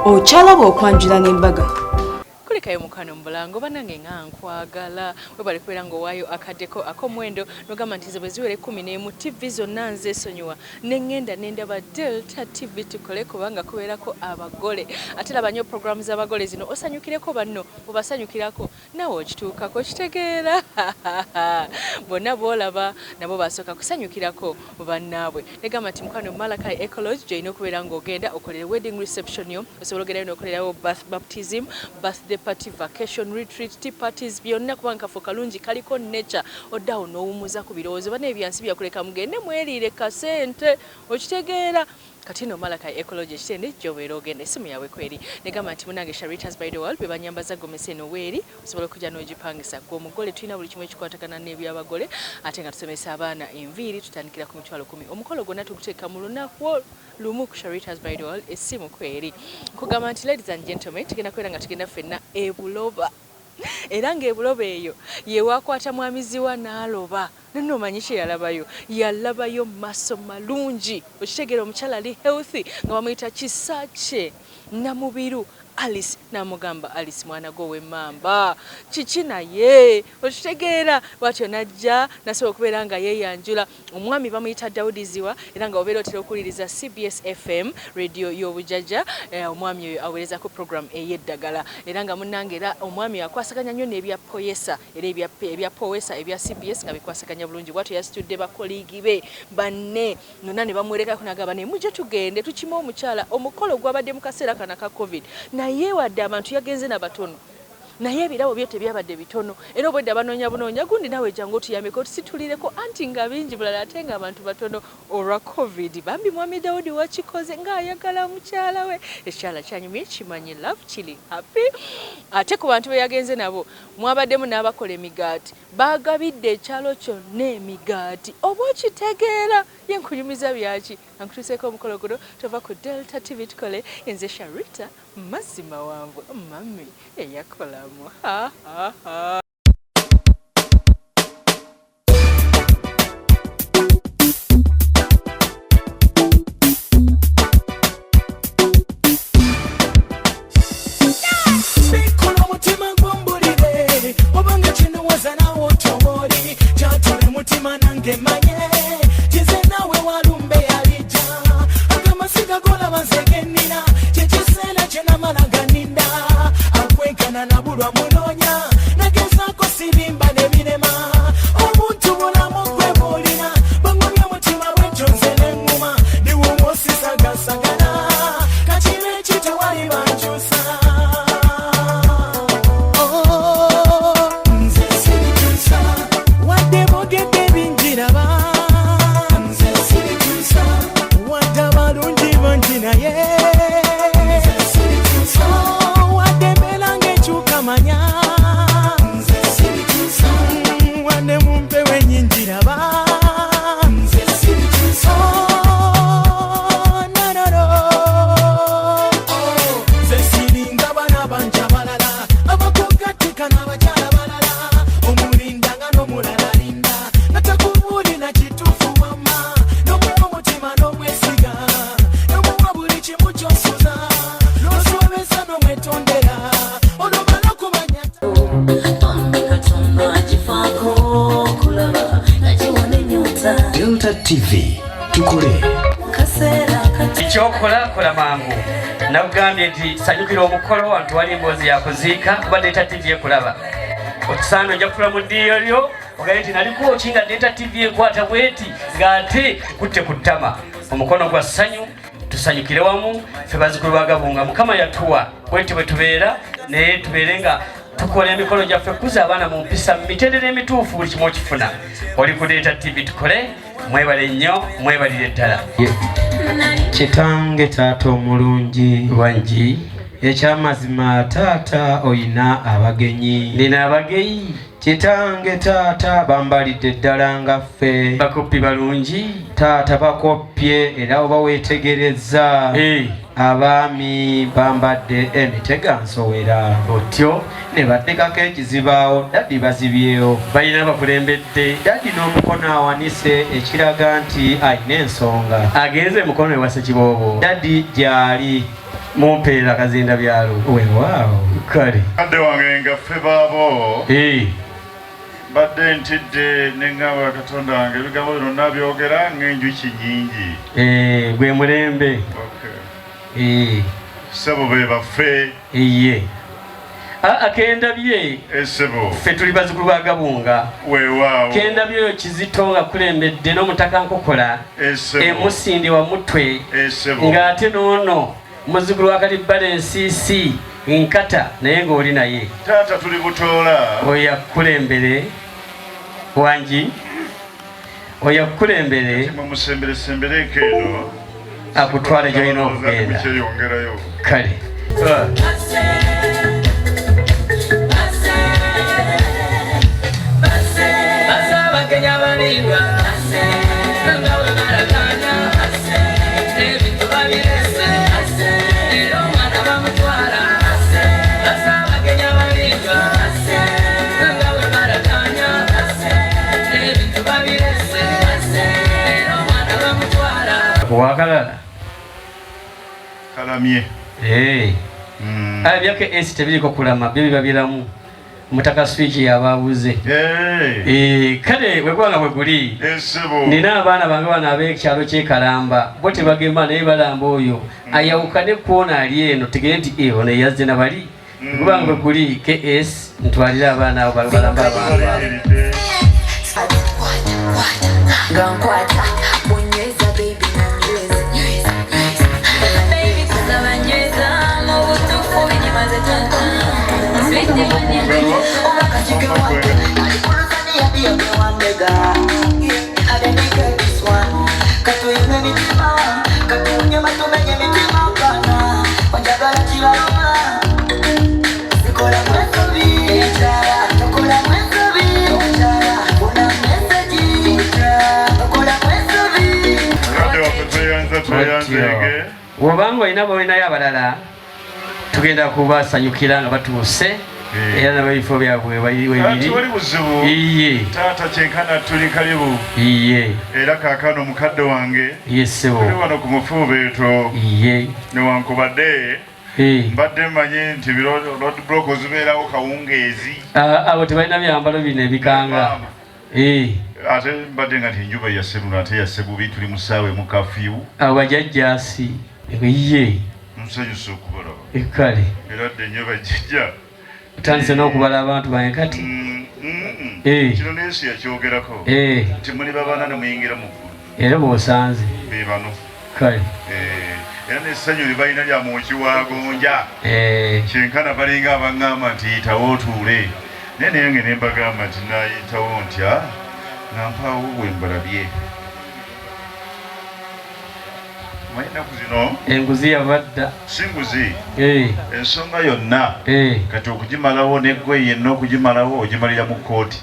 Ochalaba okwanjula n'embaga. Kulekayo mukano mbulango banange nkwagala webale kwera ngo wayo akadeko akomwendo nogamba nti bwe ziwere 11 TV zonna nze esonyiwa nengenda nendaba Delta TV tukole kubanga kuberako abagole ate labanyo programs z'abagole zino osanyukireko banno obasanyukirako nawe okituukako kitegeera bonna bolaba nabo basoka kusanyukirako bannaabwe negamba nti mukano Malakai Ecology joino kubeera ngo ogenda okolera wedding reception yo osobola ogenda n'okolerawo baptism birthday party, vacation retreat, tea parties byonna kubanga kafu kalungi kaliko nature oddawo n'owumuza ku birowoozo bane ebyansi byakuleka mugende mweriire kasente okitegeera kati no Malakai Ecology kitende jobeera ogenda esimu yawe kweri negamba nti munange Sharitas by the World be banyambaza gomese no weeri osobola okujja n'ogipangisa ku omugole tulina buli kimu ekikwatagana n'ebyabagole ate nga tusomesa abaana enviiri tutandikira ku mitwalo 10 omukolo gonna tuguteeka mu lunaku lumu ku Sharitas by the World esimu kweri kugamba nti ladies and gentlemen tugenda kwera nga tugenda ffenna ebuloba era ng'ebuloba eyo yewakwata mwamiziwa n'aloba nano manyishe yalabayo maso malungi okitegeera omukyala ali healthy nga bamuyita Kisache Namubiru Alice namugamba Alice mwana go w'emmamba kiki naye okitegeera bwatyo najja nasobola okubeera nga yeyanjula omwami bamuyita Daudiziwa era nga obeera otera okuwuliriza CBS FM radio y'obujajja omwami oyo aweereza ku program ey'eddagala era nga munnange era omwami akwasaganya nnyo n'ebya poyesa era ebya poyesa ebya CBS nga bikwasaganya bulungi bwatyo yasitudde bakoligi be banne nonna ne bamwerekako nagamba ne mujje tugende tukima omukyala omukolo gwabadde mu kaseera kana ka COVID naye wadde abantu yagenze n'abatono naye ebirabo byo tebyabadde bitono era obwedde abanoonya gundi nawe jangu otuyambeko tusitulireko anti nga bingi bulala ate nga abantu batono olwa COVID bambi mwami Daudi wakikoze ng'ayagala mukyala we ekyala kyanyumye kimanyi love chili happy ate ku bantu be yagenze nabo mwabaddemu n'abakola emigaati bagabidde ekyalo kyonna emigaati oba okitegeera yenkunyumiza byaki ankutuseeko omukolo guno tova ku Delta TV tukole enze Sharita mazima wangu mami eyakolamu Delta TV tukule ekyokola kola mangu nabugambye nti sanyukira omukolo wantu wali emboozi yakuziika kuba Delta TV ekulaba otusaana ojja kutula mu ddiiro lyo ogaye nti naliko okinga Delta TV ekwata bweti ng'ate kutte ku ttama omukono gwa ssanyu tusanyukire wamu ffe bazzukulu ba Gabunga Mukama yatuwa bweti bwe tubeera naye tubeere nga tukola emikolo gyaffe kuza abaana mu mpisa mu mitendera emituufu buli kimu okifuna oli ku Delta TV tukole mwebale nnyo mwebalire ddala kitange taata omulungi wangi ekyamazima taata oyina abagenyi nina abagenyi kitange taata bambalidde ddala nga ffe bakoppi balungi taata bakoppye era oba weetegereza abaami bambadde emitega nsowera otyo ne baddekako ekizibaawo daddi bazibyewo balina bakulembedde daddi n'omukono awanise ekiraga nti alina ensonga agenze mukono ewase kiboobo daddi gyali mumpeera kazinda byalo weewaawo kale kadde wange nga ffe baabo badde ntidde neŋŋamba katonda wange ebigambo bino nabyogera ng'enjuki nnyingi gwe mulembe ssebo be baffe ye akendabye essebo ffe tuli bazzukulu ba Gabunga weewaawo kendabye oyo Kizito nga kulembedde n'omutaka Nkokola emusindi wa mutwe ng'ate n'ono muzzukulu wa Kalibbala Ensiisi Nkata naye ng'oli naye taata tuli butoola oyo akulembere wangi oyo akulembere mumusembere ekeeno akutwala gy'olina okugenda kale wakalala kalamye byake esi tebiriko kulama byo biba biramu mutaka switch yababuze kale wegwanga weguli nina abaana bange bana ab'ekyalo ky'ekalamba bo tebagema naye balamba oyo ayawukane kuona ali eno tegere nti ono yazze na bali wegwanga weguli KS ntwalira abaana abo balamba abantu wobanga olina boolinayo abalala tugenda kubasanyukira nga batuuse era nabebifo byabwe webiri iye taata kyenkana tuli kalibu era kaakano omukadde wange tuli wano ku mufuubeeto newankubadde mbadde mmanyi nti road block zibeerawo kawungeezi abo tebalina byambalo bino ebikanga ate mbadde nga nti enjuba yasebuno ate yasebubi tuli mu ssaawa emu kafyu abo bajajjaasi ye nsanyusa okubalaba ekale era dde nnyo bajjajja utandise n'okubala abantu bange kati kino n'ensi yakyogerako nti muli babaana ne muyingira mu ggulu era bw'osanze be bano kale era n'essanyu lye balina lya mwoki wa gonja kyenkana balinga abaŋŋamba nti yitawo otuule naye naye nge ne mbagamba nti nayitawo ntya nga mpaawo bwe mbalabye ennaku zino enguzi yavadda si nguzi ensonga yonna kati okugimalawo neggwe yenna okugimalawo ogimalira mu kkooti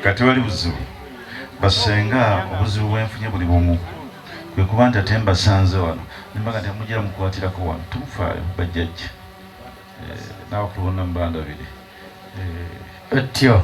kati wali buzibu basenga obuzibu bwenfunye buli bumu kwe kuba nti ate mbasanze wano nembaga nti amugira mukwatirako wano tumufaayo bajjajja naawe kulwonna mubandabire otyo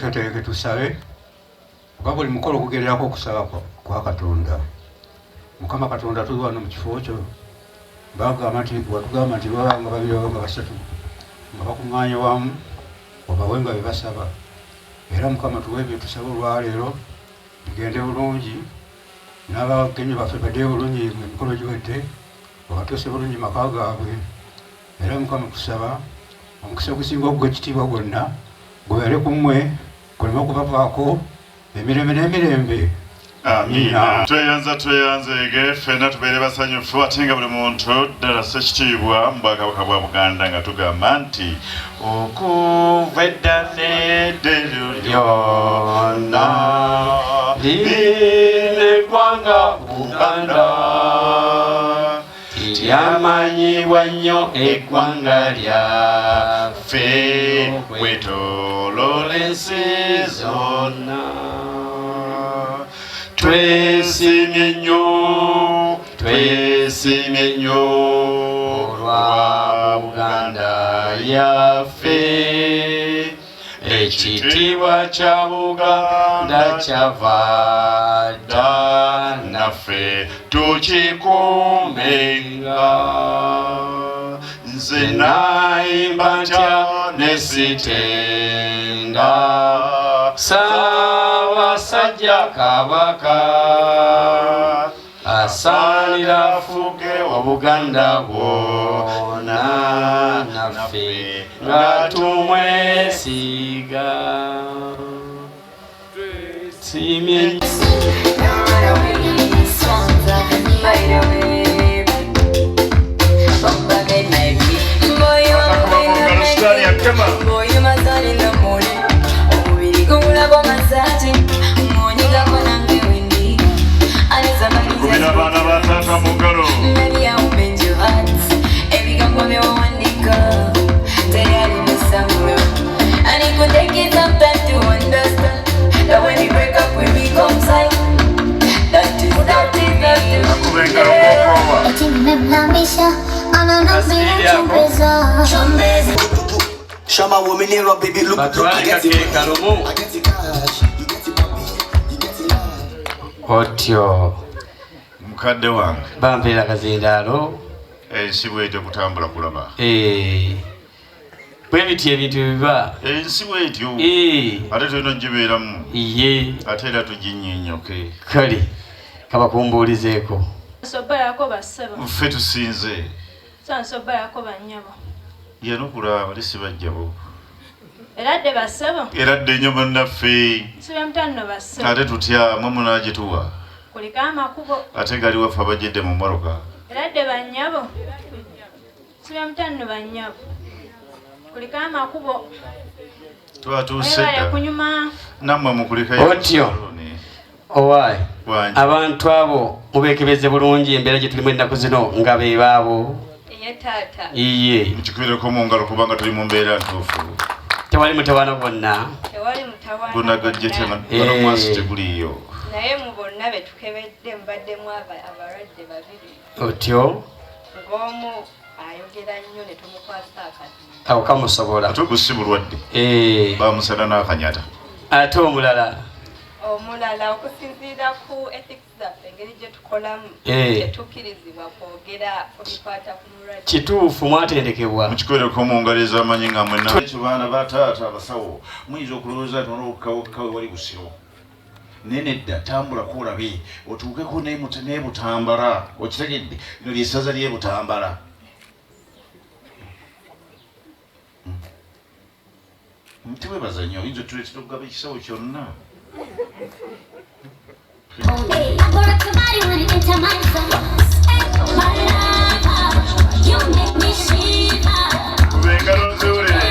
Kateeke tusabe kuba buli mukolo okugererako okusaba kwa Katonda. Mukama Katonda tuli wano mu kifo kyo bagamba nti watugamba nti babanga babiri babanga basatu nga bakuŋŋaanye wamu obawe nga bebasaba era Mukama tuwe bye tusaba olwaleero bigende bulungi n'abagenyi baffe badde bulungi emikolo giwedde babatuuse bulungi maka gaabwe era Mukama tusaba omukisa ogusinga ogw'ekitiibwa gwonna gubeere ku mmwe kuleme okubavaako emirembe n'emirembe. Amina. Tweyanzege ffenna tubeere basanyufu ate nga buli muntu ddala ssekitiibwa mu Bwakabaka bwa Buganda nga tugamba nti okuva edda n'edda lyonna eggwanga Buganda lyamanyibwa nnyo eggwanga lyaffe wetoloola ensi zonna twesimye nnyo olwa Buganda yaffe ekitiibwa kya Buganda kyava dda naffe tukikuumenga nze nayimba ntya ne sitenda Ssaabasajja Kabaka asaanira afuge Obuganda bwonna naffe nga tumwesiga twesimye Shama woman here, baby, look, I get it. Otyo mukadde wange bampeera kazindaalo ensi bwetyo kutambula kulaba bwe biti ebintu biba ensi bwetyo ate tulina ogibeeramu iye ate era tuginnyonnyoke kale kabakumbuulizeeko nsobbayako bassebo ffe tusinze so nsobbayako bannyabo yanukula bali sibajjabo era dde bassebo era dde nnyo bannaffe sibya mutanno bassebo ate tutya mwe munaagituwa kuliko amakubo ate gali waffe abajjedde mu mmoloka era dde bannyabo sibya mutanno bannyabo kuliko amakubo twatuuse dda kunyuma nammwe mukulikayo otyo owaayi abantu abo mubeekebeze bulungi embeera gye tulimu ennaku zino nga be baabo iye mukikubireeko mu ngalo kubanga tuli mu mbeera ntuufu tewali mutawaana bonna gonagajjetyanomwasi teguliyo naye mu bonna be tukebedde mubaddemu abalwadde babiri otyo ng'omu ayogera nnyo ne tumukwasa akati awo kamusobola ate ogusi bulwadde bamusala n'akanyata ate omulala okusinziira ku ethics zaffe engeri gye tukolamu tetukkirizibwa kwogera kubikwata ku mulwadde kituufu mwatendekebwa mukikolereko mu ngalo ez'amanyi nga mwenekyo baana bataata abasawo muyinza okulowooza nti olwokukawe wali busiro naye nedda tambulako olabe otuukeko n'ebutambala okitegedde lino lyesaza ly'ebutambala tewebaza nnyo oyinza otuleetera okugaba ekisawo kyonna kuba engalo nziwulire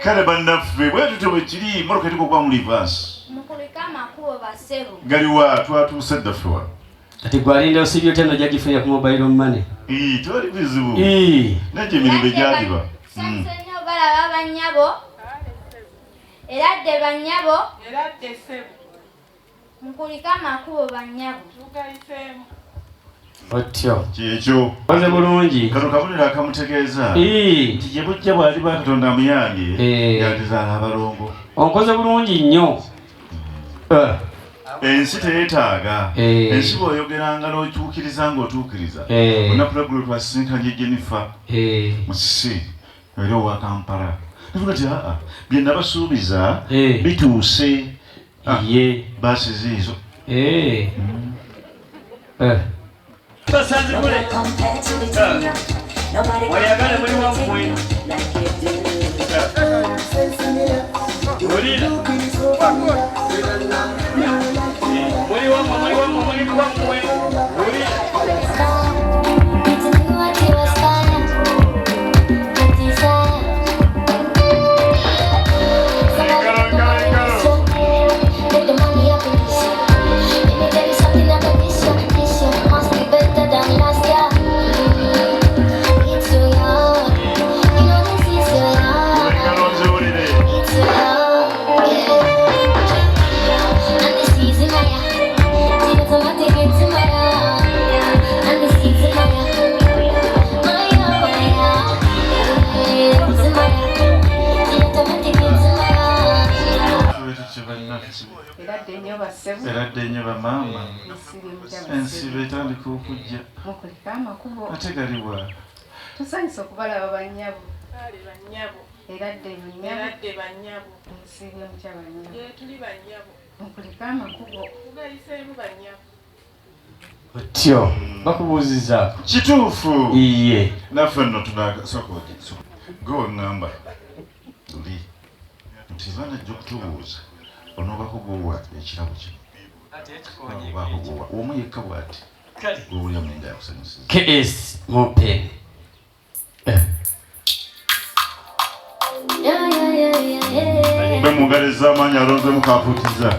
kale bannaffe bwetutyo bwe kiri moloka etikokwa mu livansi galiwa twatuuse ddaffe wa kati gwalinda osibyo teno gyagifunira ku mobile money tewali bizibu najjo emirimu egyagiba balaba bannyabo era dde bannyabo mukulika amakubo bannyabo otyo kyekyo oze bulungi kano kabonero akamutegeeza nti gye bujja bwali bakatonda amuyange yatizaala abalongo onkoze bulungi nnyo ensi teyeetaaga ensi bw'oyogeranga n'otuukiriza ng'otuukiriza olunaku lwe twasisinkanye Jennifer Musisi era owa Kampala nevuga ti bye nabasuubiza bituuse baasi ziizo Basanze kule. Wayagala muri wa mwe. Gorila. Muri wa mwe. Gorila. Eradde nnyo bamaama ensibe etandika okujja ate galiwa tusanyusa okubalaba bannyabo eradde bannyabo ensibe mutya bannyabo mukulika amakubo kugayiseemu bannyabo otyo bakubuuziza kituufu iye naffe nno tunasokoje goweŋŋamba tuli nti banajja okutubuuza onobakugowa ekirabo kino bakugowa omu yekka bw'ati owulira mwenda yakusanyusiza KS Mopeni bemugaliza amaanyi alonzemu kafuutiza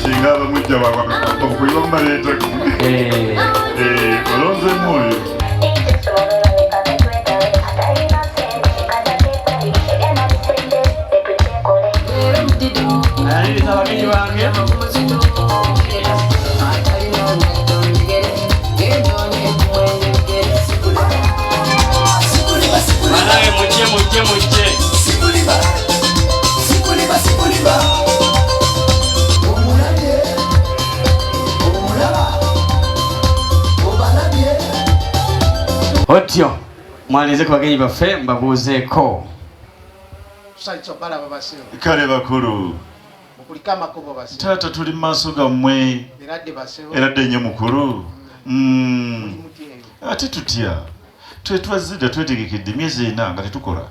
singa abamujja bakuyiba mubaleeta olonzemu oyo otyo mwalize ku bagenyi baffe mbabuuzeeko kale bakulu taata tuli mu maaso gammwe eradde nnyo mukulu ate tutya twetwazidde twetegekidde emyezi ena nga tetukola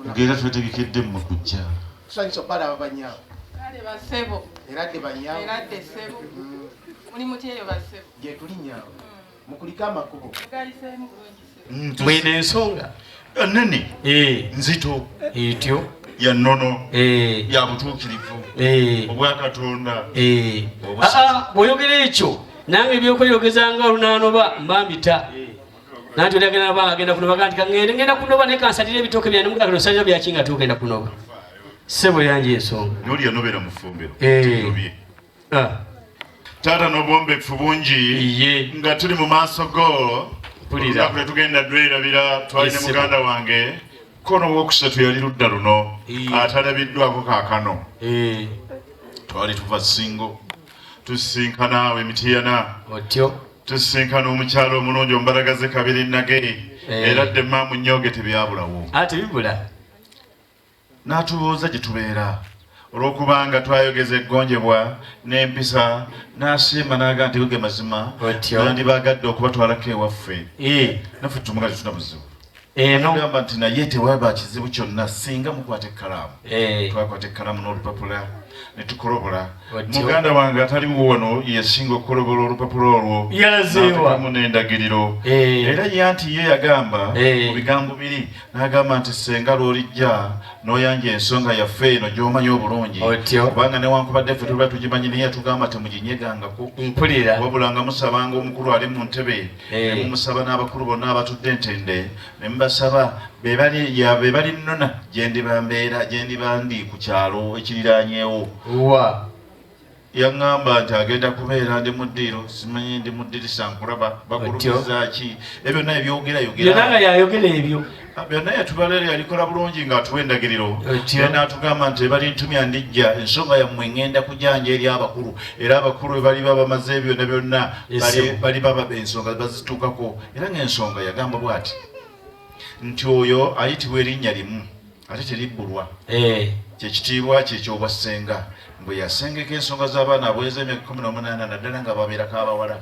ngera twetegekidde mu kujja mwine ensonga nene nzito etyo ya nnono ya butuukirivu obwakatonda bw'oyogera ekyo nange ebyokweyogezanga olunaanoba mbambita nanti olagenda naba agenda kunoba kanti ngenda kunoba naye kansalira ebitooke byange mugala nosalira byaki nga tugenda kunoba ssebo yange ensonga noli yanobera mu ffumbiro tinobye taata n'obwombeefu bungi nga tuli mu maaso go olunaku tetugenda dwerabira twalina muganda wange kono ow'okusatu yali ludda luno atalabiddwako kaakano twali tuva singo tusisinkana awo emitiyana tusisinkana omukyalo omulungi omubalagaze kabiri nage era dde maamu nnyoge tebyabulawo tebibula n'atubuuza gye tubeera olw'okubanga twayogeza eggonjebwa n'empisa n'asiima n'aga nti ge mazima nandibagadde okubatwalako ewaffe naffe tumugali tuna buzibu agamba nti naye tewaba kizibu kyonna singa mukwata ekkalaamu twakwata ekkalaamu n'olupapula ne tukolobola muganda wange ataliwo wano yesinga okukolobola olupapula olwo n'atukamu n'endagiriro era yanti ye yagamba mu bigambo biri n'agamba nti senga lw'olijja n'oyanja ensonga yaffe eno gy'omanyi obulungi kubanga newankubadde ffe tuba tugimanyi naye yatugamba temuginyegangako wabula nga musabanga omukulu ali mu ntebe ne mumusaba n'abakulu bonna abatudde entende ne mubasaba be bali nnona gyendibambeera gyendibandi ku kyalo ekiriraanyeewo yaŋŋamba nti agenda kubeera ndi mu ddiiro simanyi ndi mu ddirisa nkulaba bakulumizaaki ebyo byonna ebyogerayogera ebyo byonna yatubalera yalikola bulungi ng'atuwa endagiriro era n'atugamba nti ebali ntumya ndijja ensonga yammwe ŋŋenda kujanja eri abakulu era abakulu bwe baliba bamaze byonna byonna baliba ensonga bazituukako era ng'ensonga yagamba bw'ati nti oyo ayitibwa erinnya limu ate teribbulwa kyekitiibwa ky'ekyobwassenga bwe yasengeka ensonga z'abaana abweza emyaka 18 naddala nga babeerako abawala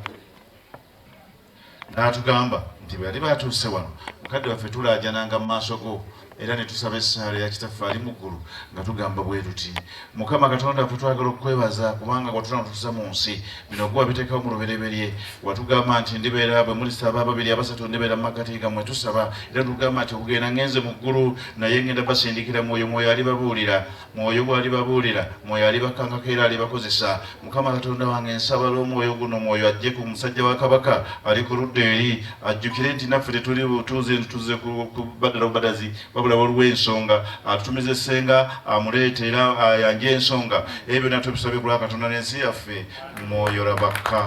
n'atugamba nti bwe yali batuuse wano mukadde waffe tulaajananga mu maaso go era ne tusaba essaala ya kitaffe ali mu ggulu nga tugamba bwe tuti Mukama Katonda ffe twagala okwebaza kubanga watulatuusa mu nsi bino gwe wabiteekawo mu lubereberye watugamba nti ndibeera bwe mulisaba ababiri abasatu ndibeera mu makkati gammwe tusaba era tugamba nti okugenda ngenze mu ggulu naye ngenda basindikira mwoyo alibabuulira mwoyo bw'alibabuulira mwoyo alibakangako era alibakozesa Mukama Katonda wange nsaba l'omwoyo guno mwoyo ajje ku musajja wa kabaka ali ku ludda eri ajjukire nti naffe tetuli butuuze tuze kubadala obubadazi wabula waliwo ensonga atutumiza essenga amuleete era ayanje ensonga ebyo byonna tubisabye ku lwa Katonda n'ensi yaffe mwoyo labaka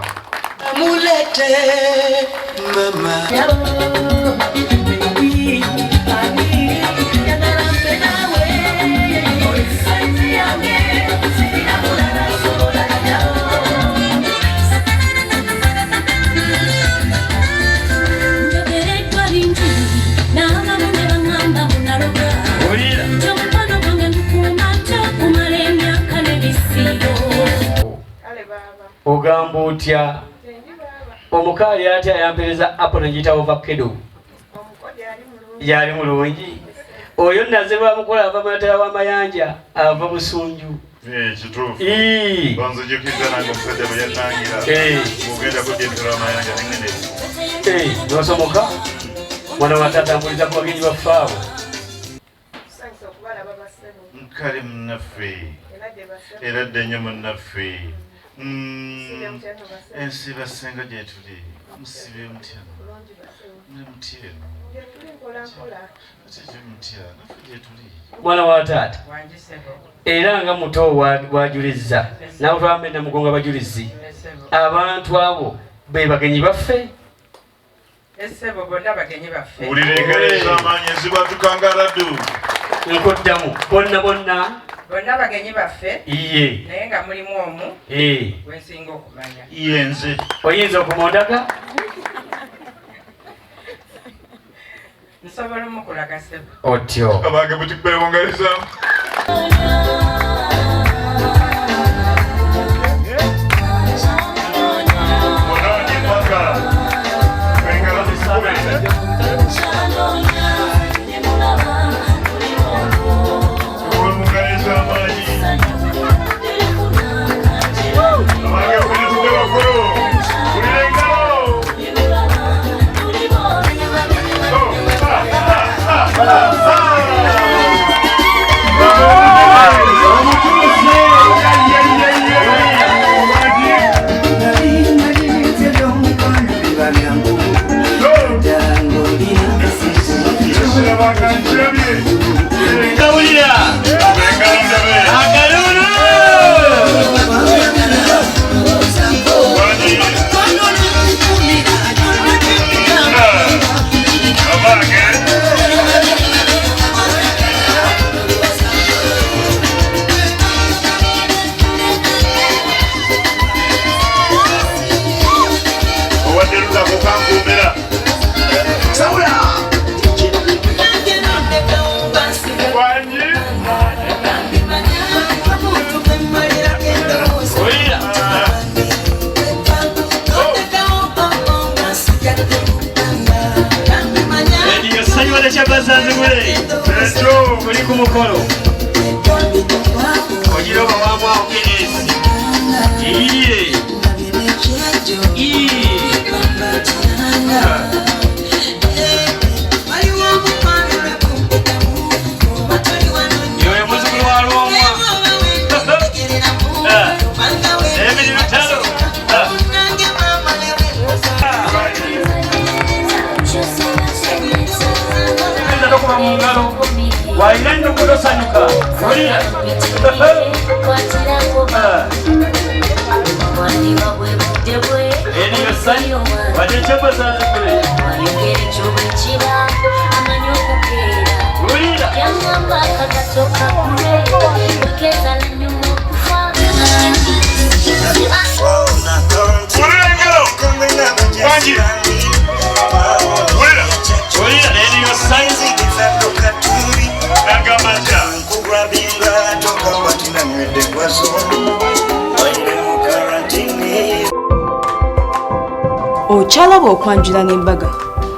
mulete mama ogamba otya omukaali ati ayampereza apo negiyita ovakkedo yali mulungi oyo nazirwa mukola ava mulatala w'amayanja ava busunju kituufu banzijukizza nange omusajja bwe yannangira ogenda kuddentera amayanja neŋŋende nosomoka mwana watatambuliza ku bagenyi baffe abo nkale munnaffe era dde nnyo munnaffe ensi bassenga gye tuli musibe mutyano mutyeno mutya naffe gye tuli mwana wa taata era nga muto wajulizza nawe twamenda mugonga bajulizi abantu abo be bagenyi baffe wulira engalo ez'amaanyi ezibatukangaradu nkoddamu bonna bonna bagenyi baffe iye naye nga mulimu omu wensinga okumanya yenze oyinza okumondaga nsobola omukulaga ssebo otyo abange butikubewongaliza uli ku mukolo ogira obawamu awo genesi iye yoyo muzukulu wa lwomwa ebiri lutalo okuba mu ngalo walina nnyo kutosanyuka olira eriyo ssanyu wadde ekyombo zanzikule olira olira eriyo ssanyu nagamaja Okyalaba okwanjula n'embaga.